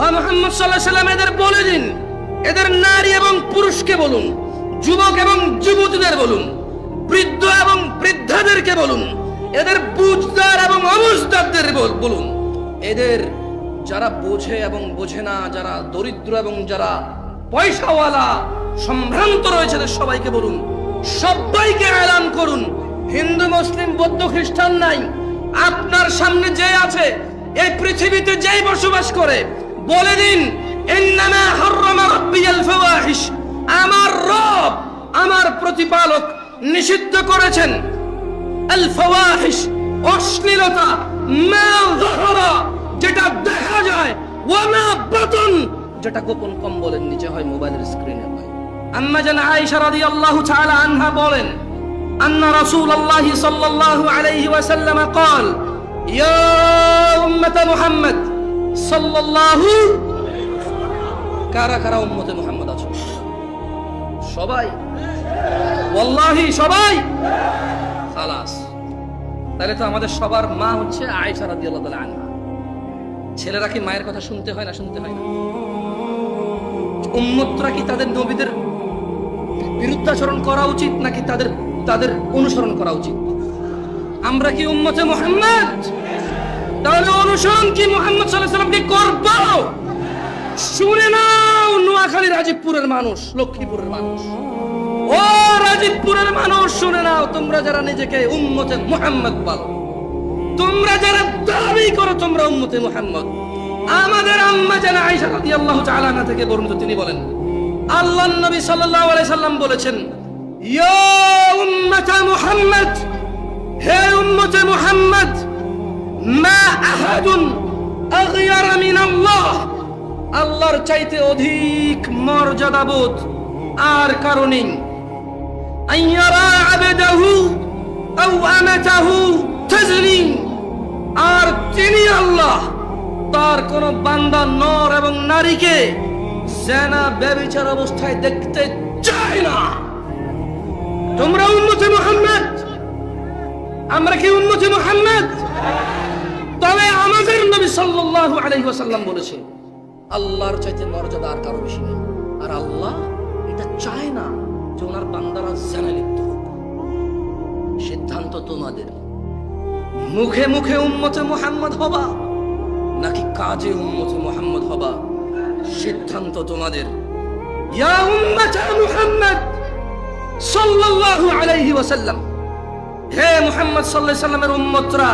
ও মুহাম্মদ সাল্লাল্লাহু আলাইহি ওয়াসাল্লাম এদের বলে দিন, এদের নারী এবং পুরুষকে বলুন, যুবক এবং যুবতীদের বলুন, বৃদ্ধ এবং বৃদ্ধাদেরকে বলুন, এদের বুঝদার এবং অবুঝদারদের বলুন, এদের যারা বোঝে এবং বোঝে না, যারা দরিদ্র এবং যারা পয়সাওয়ালা সম্ভ্রান্ত রয়েছে এদের সবাইকে বলুন, সবাইকে এলান করুন, হিন্দু মুসলিম বৌদ্ধ খ্রিস্টান নাই, আপনার সামনে যে আছে, এই পৃথিবীতে যেই বসবাস করে, বলে দিন ইন্নামা হাররামা রাব্বিয়াল ফাওয়াহিশ, আমার রব আমার প্রতিপালক নিষিদ্ধ করেছেন আল ফাওয়াহিশ, অশ্লীলতা, মা যাহরা, যেটা দেখা যায়, ওয়া মা বাতন, যেটা গোপন কম্বলের নিচে হয়, মোবাইলের স্ক্রিনে হয়। আম্মা জান আয়েশা রাদিয়াল্লাহু তাআলা আনহা বলেন, আন্না রাসূলুল্লাহ সাল্লাল্লাহু আলাইহি ওয়াসাল্লাম قال ইয়া উম্মত মুহাম্মদ সাল্লাল্লাহু, কারা কারা উম্মতে মুহাম্মদ আছো? সবাই? ওয়াল্লাহি সবাই? খালাস, তাহলে তো আমাদের সবার মা হচ্ছে আয়েশা রাদিয়াল্লাহু তাআলা আনহা। ছেলেরা কি মায়ের কথা শুনতে হয় না? শুনতে হয় না? উম্মতরা কি তাদের নবীদের বিরুদ্ধাচরণ করা উচিত নাকি তাদের অনুসরণ করা উচিত? আমরা কি উম্মতে মুহাম্মদ? তাহলে অনুসরণ কি মুহাম্মদ সাল্লাল্লাহু আলাইহি ওয়াসাল্লামকে করব? শুনে নাও নোয়াখালী রাজীবপুরের মানুষ, লক্ষ্মীপুরের মানুষ, ও রাজীবপুরের মানুষ শুনে নাও, তোমরা যারা নিজেকে উম্মতে মুহাম্মদ বলো, তোমরা যারা দাবি করো তোমরা উম্মতে মুহাম্মদ, আমাদের আম্মা জান আয়েশা রাদিয়াল্লাহু তাআলা আনহা থেকে বর্ণিত, তিনি বলেন আল্লাহর নবী সাল্লাল্লাহু আলাইহি সাল্লাম বলেছেন, ইয়া উম্মতে মুহাম্মদ, হে উম্মতে মুহাম্মদ, মা আহাদুন আগয়ারা মিন আল্লাহ, আল্লাহর চাইতে অধিক মর্যাদাবোধ আর কারো নেই, আইয়ারা আবদাহু আও আমাতাহু তাজনি, আর তিনি আল্লাহ তার কোন বান্দা নর এবং নারীকে জেনা ব্যভিচার অবস্থায় দেখতে চায় না। তোমরা উম্মতে মুহাম্মদ, আমরা কি উম্মতে মুহাম্মদ? তবে আমাদের নবী সাল্লাল্লাহু আলাইহি ওয়াসাল্লাম বলেছে আল্লাহর চাইতে মর্যাদা আর কারো বেশি নেই, আর আল্লাহ এটা চায় না যে ওনার বান্দারা জেনায় লিপ্ত হোক। সিদ্ধান্ত তোমাদের, মুখে মুখে উম্মতে মুহাম্মদ হবা নাকি কাজে উম্মতে মুহাম্মদ হবা, সিদ্ধান্ত তোমাদের। ইয়া উম্মতে মুহাম্মদ সাল্লাল্লাহু আলাইহি ওয়াসাল্লাম, হে মুহাম্মদ সাল্লাল্লাহু আলাইহি ওয়াসাল্লামের উম্মতরা,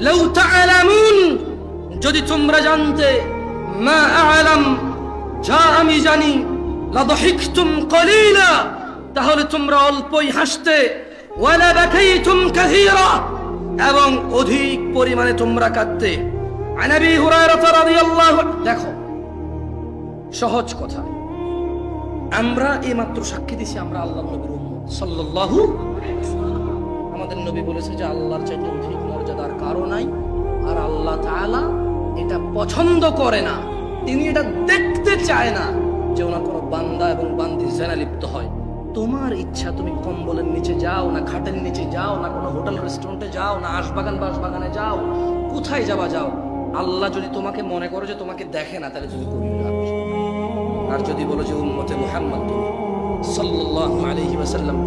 লাউ তাআলামুন, যদি তোমরা জানতে, মা আ'লাম, যা আমি জানি, লাদহিকতুম কলিলা, তাহলে তোমরা অল্পই হাসতে, ওয়ালা বাকাইতুম কাসীরা, এবং অধিক পরিমাণে তোমরা কাঁদতে। আন আবি হুরায়রা রাদিয়াল্লাহু, দেখো সহজ কথা, আমরা এইমাত্র সাক্ষী দিছি আমরা আল্লাহর নবীর উম্মত সাল্লাল্লাহু আলাইহি ওয়াসাল্লাম। আমাদের নবী বলেছে যে আল্লাহর চাইতে অধিক মর্যাদার কারো নাই, আর আল্লাহ তাআলা এটা পছন্দ করে না, তিনি এটা দেখতে চায় না যে ওনার কোনো বান্দা এবং বান্দি জেনা লিপ্ত হয়। তোমার ইচ্ছা, তুমি কম্বলের নিচে যাও না খাটের নিচে যাও না কোনো হোটেল রেস্টুরেন্টে যাও না আশবাগান বাসবাগানে যাও, কোথায় যাবা যাও। আল্লাহ যদি তোমাকে মনে করো যে তোমাকে দেখে না, তাহলে তুমি করবে। আর যদি বলো যে উম্মতে মুহাম্মদ সাল্লাল্লাহু আলাইহি ওয়াসাল্লাম,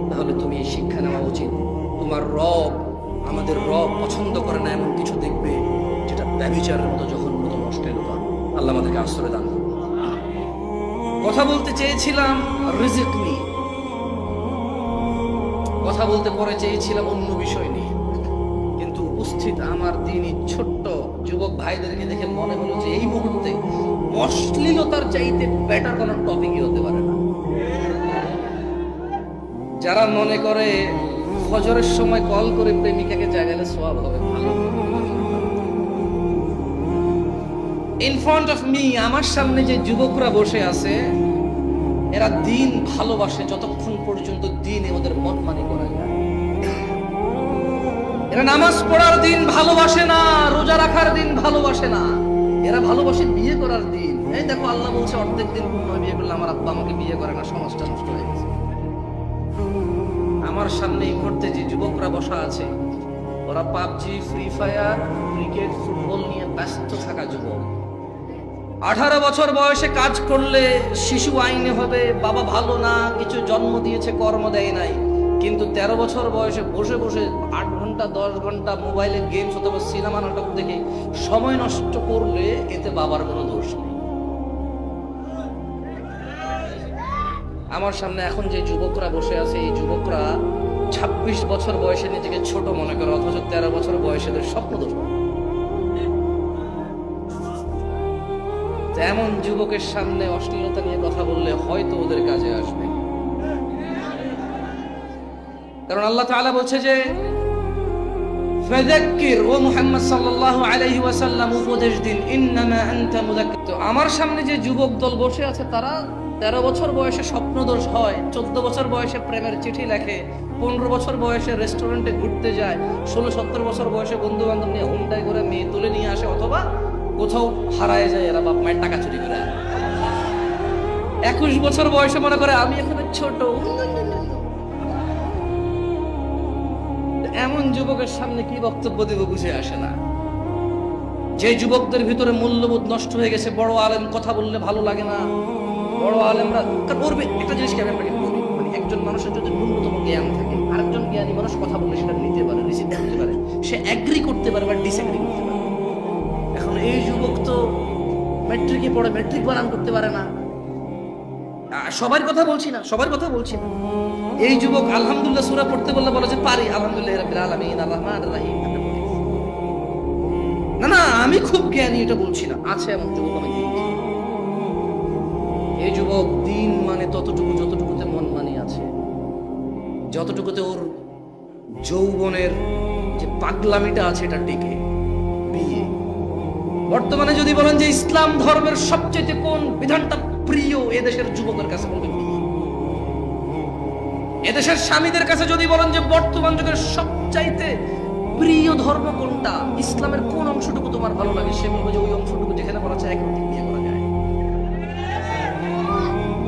তাহলে তুমি এই শিক্ষা নেওয়া উচিত, তোমার রব, আমাদের রব পছন্দ করে না এমন কিছু দেখবে যেটা ব্যভিচারের মতো জঘন্য অশ্লীলতা। আল্লাহ আমাদেরকে আশ্রয় দান করুন। কথা বলতে চেয়েছিলাম রিজিক নিয়ে, কথা বলতে পরে চেয়েছিলাম অন্য বিষয় নিয়ে, কিন্তু উপস্থিত আমার দিনই ছোট্ট যুবক ভাইদেরকে দেখে মনে হলো যে এই মুহূর্তে অশ্লীলতার চাইতে বেটার কোনো টপিকই হতে পারে না। যারা মনে করে ফজরের সময় কল করে প্রেমিকাকে জাগালে সওয়াব হবে, ভালো, ইন ফ্রন্ট অফ মি, আমার সামনে যে যুবকরা বসে আছে, এরা দিন ভালোবাসে যতক্ষণ পর্যন্ত দিন ওদের মনমানি করা যায়। এরা নামাজ পড়ার দিন ভালোবাসে না, রোজা রাখার দিন ভালোবাসে না, এরা ভালোবাসে বিয়ে করার দিন। এই দেখো আল্লাহ বলছে অর্ধেক দিন বিয়ে করলে আমার আব্বা আমাকে বিয়ে করে না, সমাজটা নষ্ট হয়ে গেছে। আমার সামনে এই মুহূর্তে যে যুবকরা বসা আছে, ওরা PUBG, free fire, cricket, football নিয়ে ব্যস্ত থাকা যুবক। 18 বছর বয়সে কাজ করলে শিশু আইনে হবে, বাবা ভালো না, কিছু জন্ম দিয়েছে কর্ম দেয় নাই, কিন্তু 13 বছর বয়সে বসে বসে 8 ঘন্টা 10 ঘন্টা মোবাইলে গেমস অথবা সিনেমা নাটক দেখে সময় নষ্ট করলে এতে বাবার কোনো দোষ নেই। আমার সামনে এখন যে যুবকরা বসে আছে, এই যুবকরা 26 বছর বয়সে নিজেকে ছোট মনে করে, অথচ 13 বছর বয়সেদের স্বপ্ন দোষ। এমন যুবকের সামনে অশ্লীলতা নিয়ে কথা বললে হয়তো ওদের কাজে আসবে, কারণ আল্লাহ তাআলা বলছে যে ফাযাক্কির, ও মুহাম্মদ সাল্লাল্লাহু আলাইহি ওয়াসাল্লাম উপদেশ দিন, ইন্নামা আনতা মুযাক্কির। তো আমার সামনে যে যুবক দল বসে আছে তারা 13 বছর বয়সে স্বপ্নদোষ হয়, 14 বছর বয়সে প্রেমের চিঠি লেখে, 15 বছর বয়সে রেস্টুরেন্টে ঘুরতে যায়, 16-17 বছর বয়সে বন্ধু বান্ধব নিয়ে হুন্ডাই করে মেয়ে তুলে নিয়ে আসে, অথবা কোথাও হারায় যায়, এরা বাপ মায়ের টাকা চুরি করে। 21 বছর বয়সে মনে করে আমি এখানে ছোট। এমন যুবকের সামনে কি বক্তব্য দেব বুঝে আসে না। যে যুবকদের ভিতরে মূল্যবোধ নষ্ট হয়ে গেছে, বড় আলেম কথা বললে ভালো লাগে না, বড় আলেমরা, কারণ ওর একটা জিনিস কি আমি আপনাকে বলি, মানে একজন মানুষের যদি ন্যূনতম জ্ঞান থাকে, আরেকজন জ্ঞানী মানুষ কথা বললে সেটা নিতে পারে, রিসিভ করতে পারে, সে এগ্রি করতে পারে বা ডিসএগ্রি করতে পারে। এখন এই যুবক তো ম্যাট্রিকে পড়ে, ম্যাট্রিক বানান করতে পারে না। সবার কথা বলছি না, সবার কথা বলছি না। এই যুবক আলহামদুলিল্লাহ সূরা পড়তে বললে বলে যে পারি, আলহামদুলিল্লাহ রাব্বিল আলামিন আর রহমানির রহিম। না না, আমি খুব জ্ঞানী এটা বলছি না, আছে এমন যুবক আমি দেখি। এই যুবক দিন মানে ততটুকু যতটুকুতে মন মানি আছে, যতটুকুতে ওর যৌবনের যে পাগলামিটা আছে এটা টিকে। বিয়ে বর্তমানে যদি বলেন যে ইসলাম ধর্মের সবচেয়ে কোন বিধানটা প্রিয় এদেশের যুবকের কাছে, বলবেন এদেশের স্বামীদের কাছে যদি বলেন যে বর্তমান যুগের সবচাইতে প্রিয় ধর্ম কোনটা, ইসলামের কোন অংশটুকু তোমার ভালো লাগে, সে বলবে যে ওই অংশটুকু যেখানে বলা যায় একরকম বিয়ে করা যায়।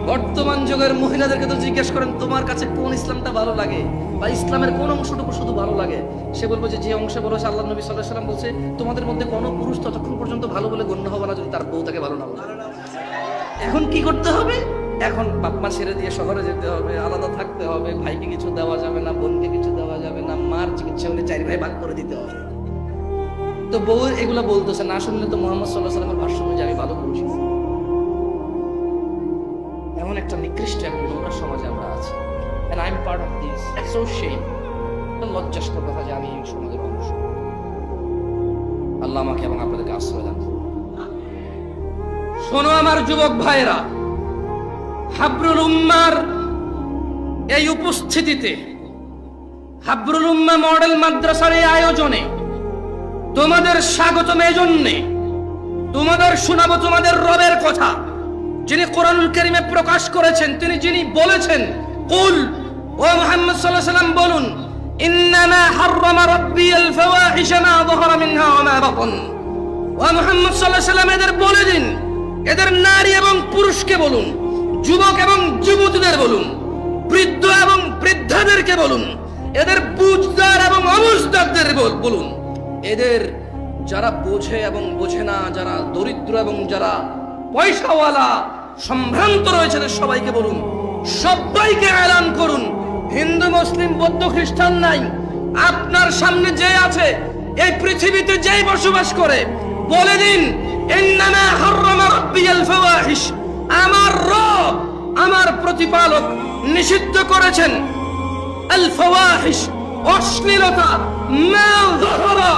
বর্তমান যুগের মহিলাদেরকে তো জিজ্ঞেস করেন তোমার কাছে কোন ইসলামটা ভালো লাগে বা ইসলামের কোন অংশটুকু শুধু ভালো লাগে, সে বলবে যে অংশে বলেছে আল্লাহ নবী সাল্লাল্লাহু আলাইহি ওয়াসাল্লাম বলছে তোমাদের মধ্যে কোনো পুরুষ ততক্ষণ পর্যন্ত ভালো বলে গণ্য হবে না যদি তার বউ তাকে ভালো না বলে। এখন কি করতে হবে? এখন বাপ মা ছেড়ে দিয়ে শহরে যেতে হবে, আলাদা থাকতে হবে, ভাইকে কিছু দেওয়া যাবে না, বোনকে কিছু দেওয়া যাবে না, মার চিকিৎসা হলে 4 ভাই ভাগ করে দিতে হবে। তো বউ এগুলো বলতেছে, না শুনলে তো মুহাম্মদ সাল্লাল্লাহু আলাইহি ওয়াসাল্লামের ভাষ্য অনুযায়ী আমি ভালো পুরুষ। এমন একটা নিকৃষ্ট এবং নোংরা সমাজে আমরা আছি, and I'm part of this. It's so shame. লজ্জাস্কর কথা যে আমি এই সমাজের অংশ। আল্লাহ আমাকে এবং আপনাদেরকে আশ্রয় দান। শোনো আমার যুবক ভাইরা, হাবরুল উম্মার এই উপস্থিতিতে, হাবরুল উম্মাহ মডেল মাদ্রাসার এই আয়োজনে তোমাদের স্বাগতম। এজন্যে তোমাদের শোনাবো তোমাদের রবের কথা, যিনি কোরআনুল কারীমে প্রকাশ করেছেন, যিনি বলেছেন কুল, ও মুহাম্মদ সাল্লাল্লাহু আলাইহি ওয়াসাল্লাম বলুন, ইন্নামা হাররামা রাব্বিয়াল ফাওয়াহিশা মা যাহারা মিনহা ওয়া মা বাতান। ও মুহাম্মদ সাল্লাল্লাহু আলাইহি ওয়াসাল্লাম এদের বলে দিন, এদের নারী এবং পুরুষকে বলুন, যুবক এবং যুবতীদের বলুন, বৃদ্ধ এবং বৃদ্ধাদেরকে বলুন, এদের বুঝদার এবং অবুঝদারদের বলুন, এদের যারা বোঝে এবং বোঝে না, যারা দরিদ্র এবং যারা পয়সাওয়ালা সম্ভ্রান্ত রয়েছে সবাইকে বলুন, সবাইকে এলান করুন, হিন্দু মুসলিম বৌদ্ধ খ্রিস্টান নাই, আপনার সামনে যে আছে, এই পৃথিবীতে যেই বসবাস করে, বলে দিন ইন্নামা হাররামা রাব্বিয়াল ফাওয়াহিশ, আমার রব, আমার প্রতিপালক নিষিদ্ধ করেছেন আল ফাওয়াহিশ, অশ্লীলতা, মা যাহারা,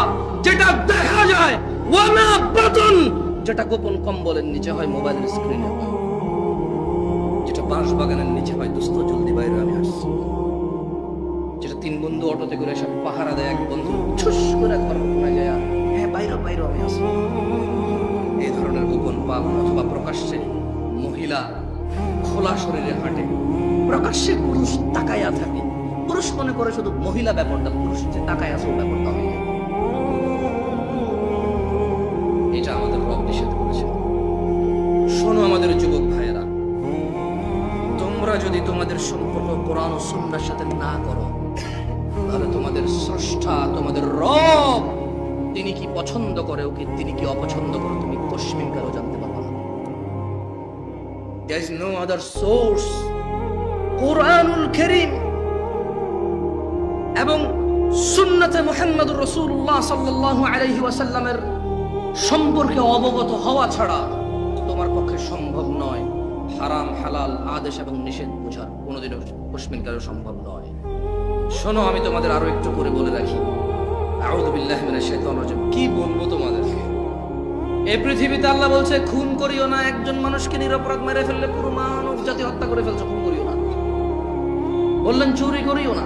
যেটা দেখা যায়, ওয়া মা বাতান, যেটা গোপন কম্বলের নিচে হয়, মোবাইলের স্ক্রিনে হয়, যেটা বাঁশ বাগানের নিচে হয়, দোস্ত জলদি বাইরে আমি আসছি, যেটা 3 বন্ধু অটোতে করে এসে পাহারা দেয়, এক বন্ধু ছুস করে ঘর কোনায় যায়, হ্যাঁ বাইরে বাইরে আমি আসছি। এই ধরনের গোপন পাপ অথবা প্রকাশ্যে মহিলা খোলা শরীরে হাঁটে, প্রকাশ্যে পুরুষ তাকায়া থাকে, পুরুষ মনে করে শুধু মহিলা ব্যাপারটা, পুরুষ যে তাকায় আছে ব্যাপারটা হয়, এটা আমাদের রব নিষেধ করেছে। শোনো আমাদের যুবক ভাইয়েরা, তোমরা যদি তোমাদের সম্পর্ক কোরআন ও সুন্নাহর সাথে না করো, তাহলে তোমাদের স্রষ্টা, তোমাদের রব, তিনি কি পছন্দ করে, ওকে তিনি কি অপছন্দ করে, তুমি কশ্মিনকারও জানতে পারবে না। There is no other source. কোরআনুল কারীম এবং সুন্নাতে মুহাম্মদুর রাসূলুল্লাহ সাল্লাল্লাহু আলাইহি ওয়াসাল্লামের সম্পর্কে অবগত হওয়া ছাড়া তোমার পক্ষে সম্ভব নয় হারাম হালাল আদেশ এবং নিষেধ বোঝা কোনোদিনও কখনো সম্ভব নয়। শোনো, আমি তোমাদের আরো একটু করে বলে রাখি। আউযু বিল্লাহি মিনাশ শাইতানির রাজিম। কি বলবো তোমাদেরকে? এই পৃথিবীতে আল্লাহ বলছে খুন করিও না। একজন মানুষকে নিরপরাধ মেরে ফেললে পুরো মানব জাতি হত্যা করে ফেলছো, খুন করিও না। বললেন চুরি করিও না।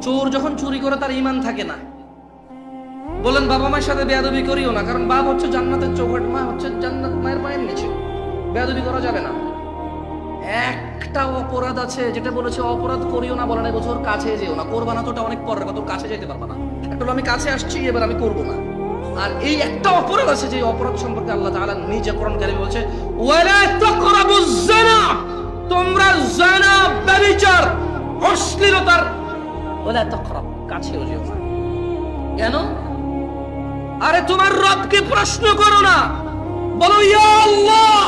চোর যখন চুরি করে তার ঈমান থাকে না। বললেন বাবা মায়ের সাথে বেয়াদবি করিও না, কারণ বাপ হচ্ছে জান্নাতের চৌকাঠ, মা হচ্ছে জান্নাত মায়ের পায়ের নিচে, বেয়াদবি করা যাবে না। একটা অপরাধ আছে যেটা বলেছে অপরাধ করিও না, বলে না বছর কাছে যেও না, করবা না। তোটা অনেক পরের কথা, কাছে যেতে পারবা না। একটা হলো আমি কাছে আসছি, এবার আমি করবো না। আর এই একটা অপরাধ আছে যে অপরাধ সম্পর্কে আল্লাহ তাআলা নিজে কোরআন কারীমে বলছে ওয়ালা তাকরাবুজ জিনা, তোমরা জিনা ব্যভিচার অশ্লীলতার ওয়ালা তাকরাব কাছেও যেও না। কেন? আরে তোমার রবকে প্রশ্ন করো না, বলো ইয়া আল্লাহ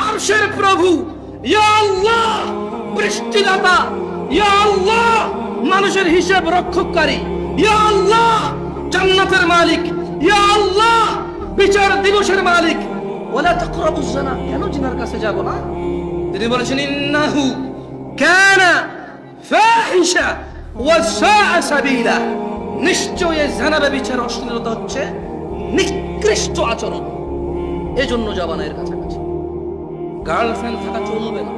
আরশের প্রভু, ইয়া আল্লাহ বৃষ্টিদাতা, ইয়া আল্লাহ মানুষের হিসাব রক্ষককারী, ইয়া আল্লাহ জান্নাতের মালিক, ইয়া আল্লাহ বিচার দিবসের মালিক। ওয়ালা তাকরাবুজ জিনা, কেন জিনার কাছে যাব না? তিনি বলেছেন ইন্নাহু কানা ফাহিশা ওয়া সাআ সাবিলা, নিশ্চয়ই জিনা ব্যভিচার অশ্লীলতা হচ্ছে নিকৃষ্ট আচরণ, এজন্য যাবা না এর কাছাকাছি। গার্লফ্রেন্ড থাকা চলবে না,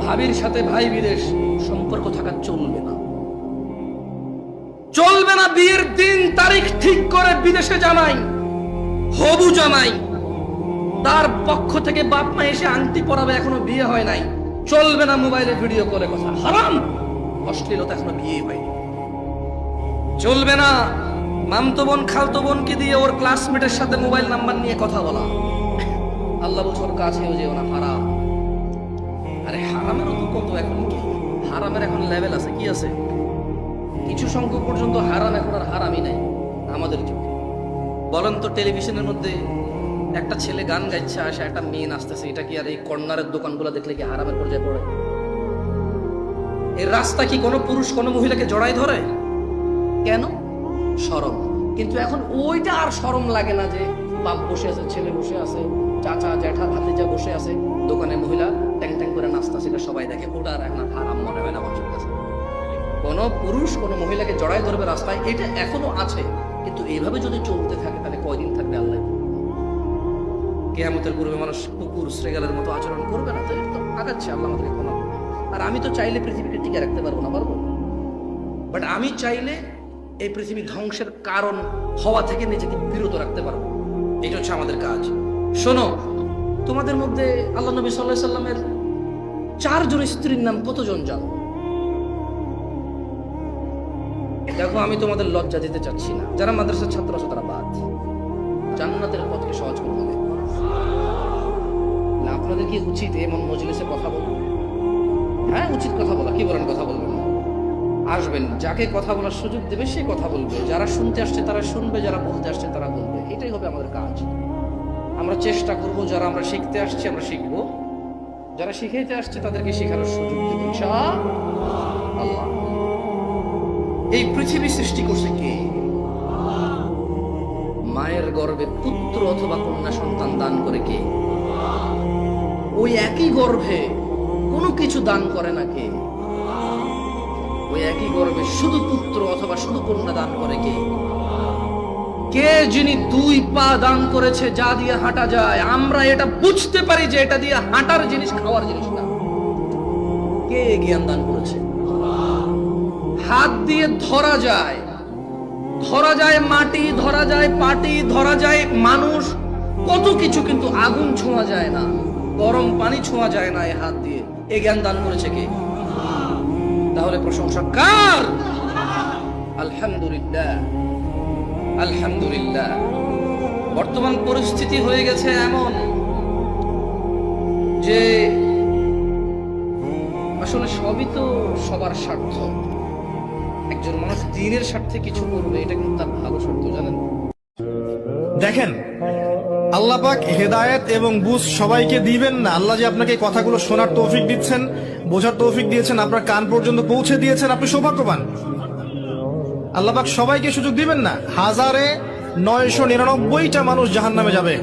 ভাবির সাথে ভাই বিদেশ সম্পর্ক থাকা চলবে না, চলবে না। বিয়ের দিন তারিখ ঠিক করে বিদেশে জামাই, হবু জামাই, তার পক্ষ থেকে বাপ মা এসে আংটি পরাবে, এখনো বিয়ে হয় নাই, চলবে না। মোবাইলে ভিডিও কলে কথা, হারাম। অশ্লীলতা এখনো বিয়ে হয়নি, চলবে না। মামতো বোন খালতো বোনকে দিয়ে ওর ক্লাসমেটের সাথে মোবাইল নাম্বার নিয়ে কথা বলা, আল্লাহ বলছে ওর কাছেও যেও না, হারাম। আরে হারামেরও তো কত এখন, কি হারামের এখন লেভেল আছে, কি আছে? কিছু সংখ্যক পর্যন্ত হারাম এখন আর হারামই নাই আমাদের চোখে। বলেন তো, টেলিভিশনের মধ্যে একটা ছেলে গান গাইছে, আসে একটা মেয়ে নাচতেছে, এটা কি আর এই কর্নারের দোকানগুলো দেখলে কি হারামের পর্যায়ে পড়ে? এই রাস্তা কি কোনো পুরুষ কোনো মহিলাকে জড়াই ধরে? কেন? শরম। কিন্তু এখন ওইটা আর শরম লাগে না যে বাপ বসে আছে, ছেলে বসে আছে, চাচা জ্যাঠা ভাতিজা বসে আছে, দোকানে মহিলা ট্যাং ট্যাং করে নাস্তা, সেটা সবাই দেখে, ওটা আর এখন হারাম মনে হয় না মানুষের কাছে। কোন পুরুষ কোন মহিলাকে জড়াই ধরবে রাস্তায়, এটা এখনো আছে। কিন্তু এইভাবে যদি চলতে থাকে তাহলে কয়দিন থাকবে আল্লাহ? কিয়ামতের পূর্বে মানুষ কুকুর শ্রেগালের মতো আচরণ করবে না, তো এটা তো আগাচ্ছে। আল্লাহ আমাদেরকে ক্ষমা করবে। আর আমি তো চাইলে পৃথিবীকে টিকে রাখতে পারবো না, পারবো? বাট আমি চাইলে এই পৃথিবী ধ্বংসের কারণ হওয়া থেকে নিজেকে বিরত রাখতে পারবো। এটা হচ্ছে আমাদের কাজ। শোনো, তোমাদের মধ্যে আল্লাহ নবী সাল্লাল্লাহু আলাইহি সাল্লামের 4 জন স্ত্রীর নাম কতজন জানো? দেখো, আমি তোমাদের লজ্জা দিতে চাচ্ছি না। যারা মাদ্রাসার ছাত্র আছে তারা বাদ, জান্নাতের পথকে সহজ করে দেবে না। আপনাদের কি উচিত এমন মজলিসে কথা বলবো? হ্যাঁ, উচিত কথা বলা। কি বলেন? কথা বলবেন, আসবেন, যাকে কথা বলার সুযোগ দেবে সে কথা বলবে, যারা শুনতে আসছে তারা শুনবে, যারা বলতে আসছে তারা বলবে। এটাই হবে আমাদের কাজ। আমরা চেষ্টা করব, যারা আমরা শিখতে আসছি আমরা শিখবো, যারা শিখাইতে আসছে তাদেরকে শেখানোর সুযোগ দেব ইনশাআল্লাহ। এই পৃথিবী সৃষ্টি করছে কে? মায়ের গর্ভে পুত্র অথবা কন্যা সন্তান দান করে কে? ওই একই গর্ভে কোনো কিছু দান করে না কে? ওই একই গর্ভে শুধু পুত্র অথবা শুধু কন্যা দান করে কে? কে যিনি 2 পা দান করেছে, যা দিয়ে হাঁটা যায়, আমরা এটা বুঝতে পারি যে এটা দিয়ে হাঁটার জিনিস, খাওয়ার জিনিস না। কে জ্ঞান দান করেছে? হাত দিয়ে ধরা যায়, ধরা যায় মাটি, ধরা যায় পাটি, ধরা যায় মানুষ, কত কিছু, কিন্তু আগুন ছোঁয়া যায় না, গরম পানি ছোঁয়া যায় না এই হাত দিয়ে। এই জ্ঞান দান করেছে কে? তাহলে প্রশংসা কার? আলহামদুলিল্লাহ, আলহামদুলিল্লাহ। বর্তমান পরিস্থিতি হয়ে গেছে এমন যে আসলে সবই তো সবার স্বার্থ। একজন মানুষ দিনের স্বার্থে কিছু করবে, এটা কিন্তু তার ভালো স্বার্থ, জানেন? দেখেন, আল্লাহ পাক হেদায়েত এবং বুঝ সবাইকে দিবেন না। আল্লাহ যে আপনাকে এই কথাগুলো শোনার তৌফিক দিচ্ছেন, বোঝার তৌফিক দিয়েছেন, আপনার কান পর্যন্ত পৌঁছে দিয়েছেন, আপনি সৌভাগ্যবান। আল্লাহ পাক সবাইকে সুযোগ দিবেন না। 1999টা মানুষ জাহান্নামে যাবে।